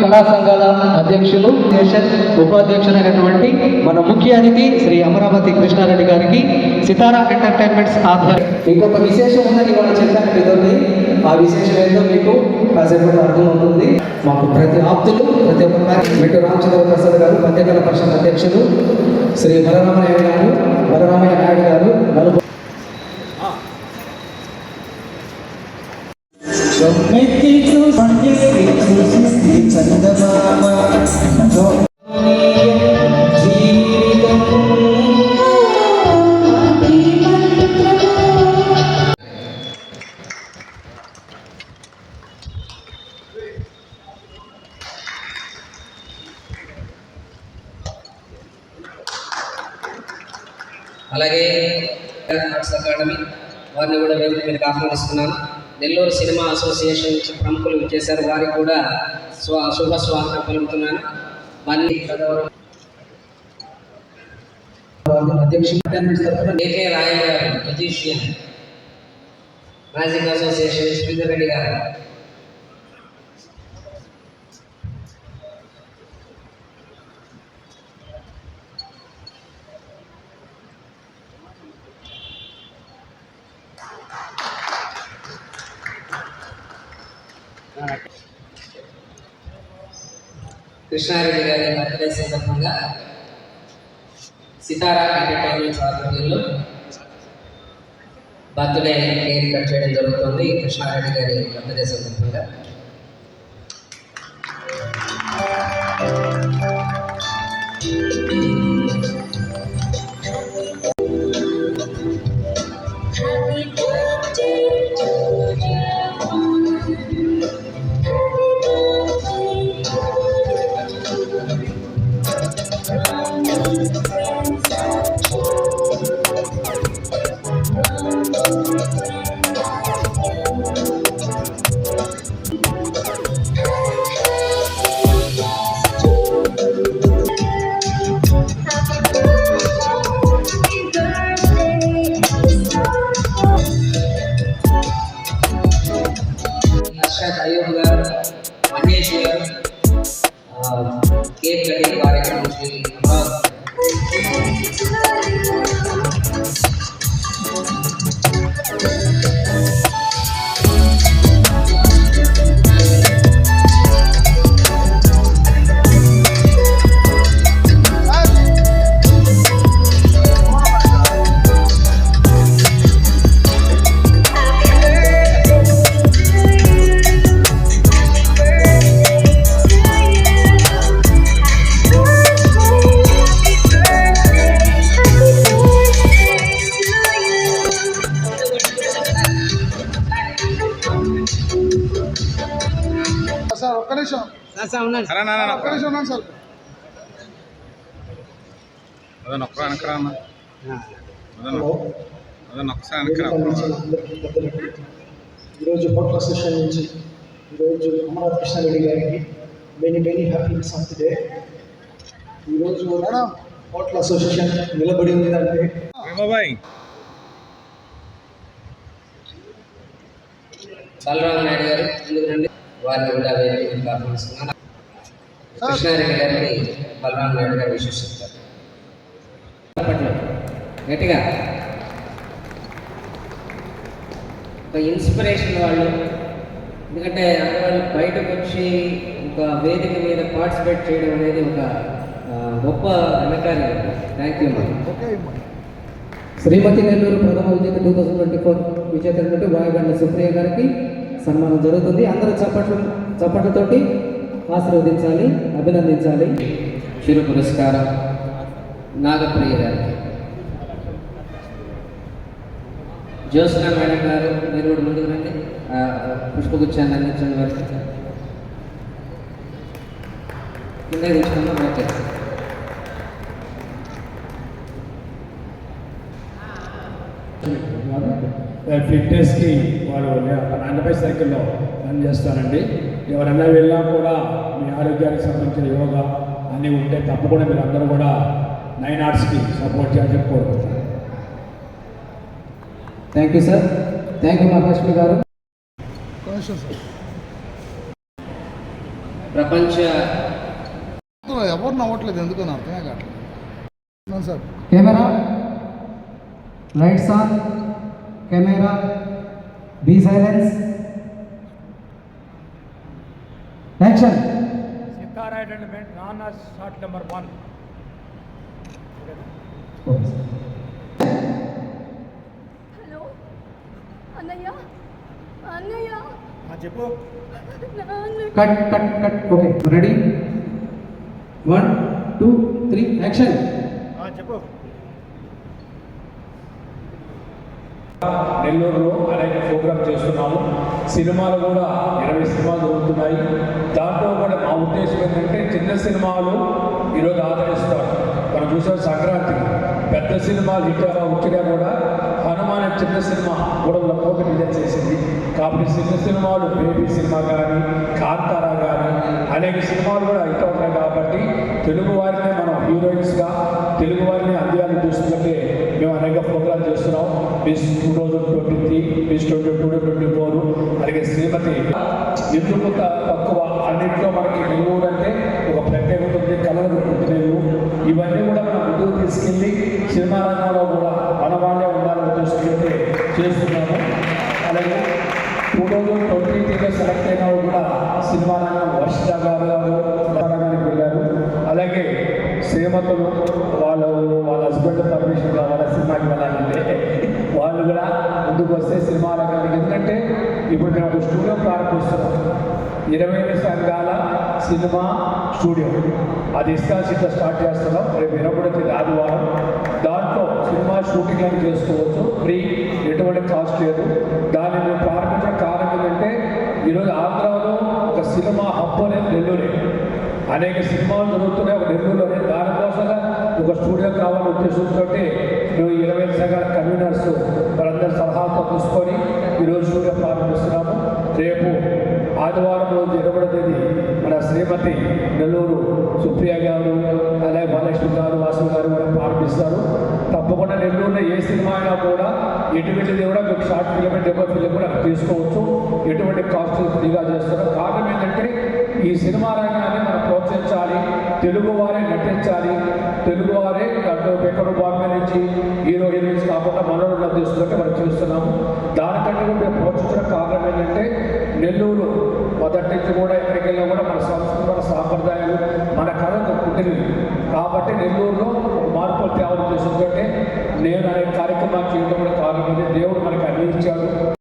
కళా సంఘాల అధ్యక్షులు ఉపాధ్యక్షులైనటువంటి మన ముఖ్య అతిథి శ్రీ అమరావతి కృష్ణారెడ్డి గారికి సితారా ఎంటర్టైన్మెంట్స్ ఆధ్వర్యం ఇంకొక విశేషం ఉందని ఇవాళ చెప్పాను మీతోని. ఆ విశేషం ఏంటో మీకు కాసేపట్లో అర్థమవుతుంది. మాకు ప్రతి ఆప్తులు ప్రతి ఒక్క మెట్టు రామచంద్ర ప్రసాద్ గారు మధ్యకాల పరిషత్ అధ్యక్షులు, శ్రీ బలరామయ్య నాయుడు గారు నలుగురు అలాగే ఆర్ట్స్ అకాడమీ వారిని కూడా వేదిక మీదకి ఆహ్వానిస్తున్నాను. నెల్లూరు సినిమా అసోసియేషన్ నుంచి ప్రముఖులు చేశారు, వారికి కూడా శుభ స్వాగతం పలుకుతున్నాను. ఏకే రాయ గారు magician, magic association Sridhar Reddy గారు, కృష్ణారెడ్డి గారి బర్త్డే సందర్భంగా సితారా ఎంటర్టైన్మెంట్స్ ఆధ్వర్యంలో బర్త్డే కేక్ కట్ చేయడం జరుగుతుంది. కృష్ణారెడ్డి గారి బర్త్డే సందర్భంగా అయ్యూబ్ గారు, మహేష్ గారు కేక్ కటింగ్ కార్యక్రమం సార్ ఒక్క నిమిషం ఒక్క నిమిషం ఉన్నాను సార్. అదొక వెనకరా అన్న, అదొక ఒకసారి వెనకరా. ఈరోజు హోటల్ అసోసియేషన్ నుంచి ఈరోజు అమరావతి కృష్ణారెడ్డి గారికి many happiness of the day. ఈరోజు హోటల్ అసోసియేషన్ నిలబడి ఉందంటే బలరామ నాయుడు గారు ఎందుకంటే వారిని కూడా వేదిక ఆహ్వానిస్తున్నాను. కృష్ణారెడ్డి గారికి బలరామ నాయుడు గారు విశేష చెప్తారు. గట్టిగా ఒక ఇన్స్పిరేషన్ వాళ్ళు, ఎందుకంటే వాళ్ళు బయటకు వచ్చి ఒక వేదిక మీద పార్టిసిపేట్ చేయడం అనేది ఒక గొప్ప వెనకాలి. Thank you. శ్రీమతి నెల్లూరు ప్రథమ విజేత 2024 విజేత వాయుగండ్ల సుప్రియ గారికి సన్మానం జరుగుతుంది. అందరూ చప్పట్లతోటి ఆశీర్వదించాలి, అభినందించాలి. చిరు పురస్కారం నాగప్రియ గారికి. జ్యోత్స్న మేడం గారు మీరు కూడా ముందుకు రండి, పుష్పగుచ్చాన్ని అందించండి. వారికి కింద తెచ్చుకున్నాం. ఓకే, ఫిట్నెస్కి వాళ్ళు 95 సైకిల్లో రన్ చేస్తారండి. ఎవరైనా వెళ్ళినా కూడా మీ ఆరోగ్యానికి సంబంధించిన యోగా అన్నీ ఉంటే తప్పకుండా మీరు అందరూ కూడా 9 ఆర్ట్స్కి సపోర్ట్ చేయాలని కోరుకుంటాను. Thank you sir. Thank you Mahalakshmi గారు. ప్రపంచ ఎవరు నవ్వట్లేదు ఎందుకు అని అర్థమే కావట్లేదు సార్. Camera, lights on, camera, be silence, action. Sitara entertainment నాన్న షాట్ నెంబర్ 1. హలో అన్నయ్య, అన్నయ్య చెప్పు. Cut cut cut. Okay, ready, 1 2 3 action. చెప్పు. నెల్లూరులో అనేక ప్రోగ్రామ్ చేస్తున్నాము. సినిమాలు కూడా 20 సినిమాలు జరుగుతున్నాయి. దాంట్లో కూడా మా ఉద్దేశం ఏంటంటే చిన్న సినిమాలు ఈరోజు ఆదరిస్తారు. మనం చూసాం సంక్రాంతికి పెద్ద సినిమాలు హిట్గా వచ్చినా కూడా హనుమాన్ అనే చిన్న సినిమా 300 కోట్లు రిలీజ్ చేసింది. కాబట్టి చిన్న సినిమాలు బేబీ సినిమా కానీ, కాంతారా కానీ అనేక సినిమాలు కూడా హిట్ అవుతున్నాయి. కాబట్టి తెలుగు వారినే మనం హీరోయిన్స్గా తెలుగు వారిని అందియాలని చూస్తుంటే మేము అనేక ప్రోగ్రాలు చేస్తున్నాం. మిస్ 2023, మిస్ 2024, అలాగే శ్రీమతి ఎందుకు తక్కువ అన్నింటిలో మనకి నెల్లూరు అంటే ఒక ప్రత్యేకత ఉంది. కళలకు పుట్టినెల్లు ఇవన్నీ కూడా మనం ముందుకు తీసుకెళ్ళి సినిమా రంగంలో కూడా మన వాళ్ళే ఉండాలని చూస్తుంటే చేస్తున్నాము. అలాగే 2023లో సెలెక్ట్ అయిన వాళ్ళు కూడా సినిమా రంగం వర్షిత గారు రంగానికి వెళ్ళారు. అలాగే శ్రీమతులు వాళ్ళ హస్బెండ్ పర్మిషన్ కావాలా సినిమాకి వెళ్ళాలంటే వాళ్ళు కూడా ముందుకు వస్తే సినిమా రంగానికి. ఎందుకంటే ఇప్పుడు మేము ఒక స్టూడియో ప్రారంభిస్తున్నాం. 20 సంఘాల సినిమా స్టూడియో, అది ఇస్కాన్సిట్లో స్టార్ట్ చేస్తున్నాం. రేపు 21 ఆదివారం. దాంట్లో సినిమా షూటింగ్ అని చేసుకోవచ్చు, ఫ్రీ, ఎటువంటి కాస్ట్ లేదు. దాన్ని మేము ప్రారంభించిన కారణం ఏంటంటే ఈరోజు ఆంధ్రాలో ఒక సినిమా హబ్ అనేది నెల్లూరే. అనేక సినిమాలు జరుగుతున్నాయి ఒక నెల్లూరులోనే. దానికోసంగా ఒక స్టూడియో కావాలని ఉద్దేశంతో మేము 20 సంఘాల కన్వీనర్స్ వాళ్ళందరూ సలహాలతో తీసుకొని ఈరోజు స్టూడియో ప్రారంభిస్తున్నాము. రేపు ఆదివారం రోజు 20వ తేదీ మన శ్రీమతి నెల్లూరు సుప్రియ గారు, అలాగే బాలలక్ష్మి గారు, వాసు గారు కూడా ప్రారంభిస్తారు. తప్పకుండా నెల్లూరులో ఏ సినిమా అయినా కూడా ఎటువంటిది కూడా మీకు షార్ట్ ఫిలిం, డెమో ఫిలిం కూడా తీసుకోవచ్చు. ఎటువంటి కాస్ట్ ఫ్రీగా చేస్తారు. కారణం ఏంటంటే ఈ సినిమా రంగాన్ని మనం ప్రోత్సహించాలి, తెలుగు వారే నటించాలి, తెలుగు వారే దాంట్లో ఎక్కడో బాంబే నుంచి హీరోయిన్స్ కాకుండా మనోళ్ళు అందిస్తుంటే మనం చూస్తున్నాము. దానికంటే కూడా మేము ప్రోత్సహించిన కారణం ఏంటంటే నెల్లూరు మొదటి నుంచి కూడా ఎక్కడికి వెళ్ళినా కూడా మన సంస్కృతి, మన సాంప్రదాయాలు, మన కళకు పుట్టినవి. కాబట్టి నెల్లూరులో మార్పులు తేవాలని ఉద్దేశంతో నేను అనే కార్యక్రమాన్ని చేయడం కూడా కారణం. దేవుడు మనకి అన్ని ఇచ్చాడు.